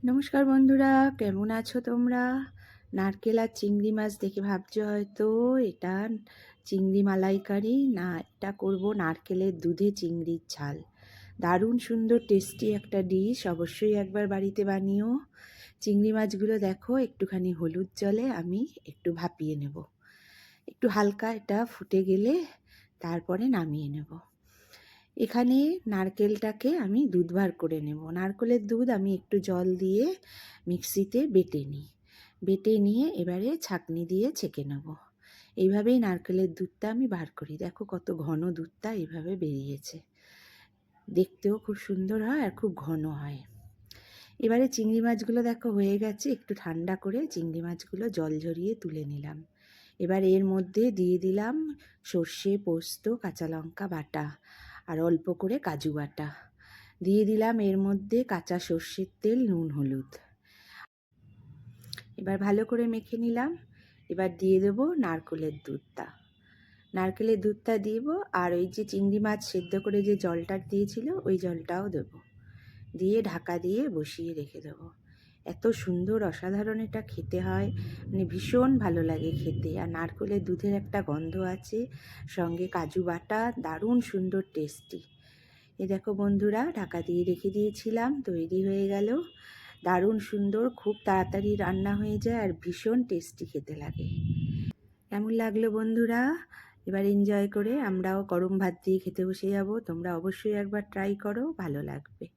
নমস্কার বন্ধুরা, কেমন আছো তোমরা? নারকেল আর চিংড়ি মাছ দেখে ভাবছো হয়তো এটা চিংড়ি মালাইকারি। না, এটা করব নারকেলের দুধে চিংড়ির ঝাল। দারুণ সুন্দর টেস্টি একটা ডিশ, অবশ্যই একবার বাড়িতে বানিও। চিংড়ি মাছগুলো দেখো একটুখানি হলুদ জলে আমি একটু ভাপিয়ে নেব। একটু হালকা এটা ফুটে গেলে তারপরে নামিয়ে নেব। এখানে নারকেলটাকে আমি দুধ বার করে নেব। নারকেলের দুধ আমি একটু জল দিয়ে মিক্সিতে বেটে নিই। বেটে নিয়ে এবারে ছাঁকনি দিয়ে ছেঁকে নেব। এইভাবেই নারকেলের দুধটা আমি বার করি। দেখো কত ঘন দুধটা এইভাবে বেরিয়েছে। দেখতেও খুব সুন্দর হয় আর খুব ঘন হয়। এবারে চিংড়ি মাছগুলো দেখো হয়ে গেছে। একটু ঠান্ডা করে চিংড়ি মাছগুলো জল ঝরিয়ে তুলে নিলাম। এবার এর মধ্যে দিয়ে দিলাম সর্ষে, পোস্ত, কাঁচা লঙ্কা বাটা আর অল্প করে কাজু বাটা। দিয়ে দিলাম এর মধ্যে কাঁচা সর্ষের তেল, নুন, হলুদ। এবার ভালো করে মেখে নিলাম। এবার দিয়ে দেবো নারকেলের দুধটা। নারকেলের দুধটা দিব আর ওই যে চিংড়ি মাছ সেদ্ধ করে যে জলটা দিয়েছিল ওই জলটাও দেবো। দিয়ে ঢাকা দিয়ে বসিয়ে রেখে দেবো। এত সুন্দর অসাধারণ এটা খেতে হয়, মানে ভীষণ ভালো লাগে খেতে। আর নারকেলের দুধের একটা গন্ধ আছে, সঙ্গে কাজু বাটা, দারুণ সুন্দর টেস্টি। এই দেখো বন্ধুরা, ঢাকা দিয়ে রেখে দিয়েছিলাম, তৈরি হয়ে গেল। দারুণ সুন্দর, খুব তাড়াতাড়ি রান্না হয়ে যায় আর ভীষণ টেস্টি খেতে লাগে। কেমন লাগলো বন্ধুরা? এবার এনজয় করে আমরাও গরম ভাত দিয়ে খেতে বসে যাব। তোমরা অবশ্যই একবার ট্রাই করো, ভালো লাগবে।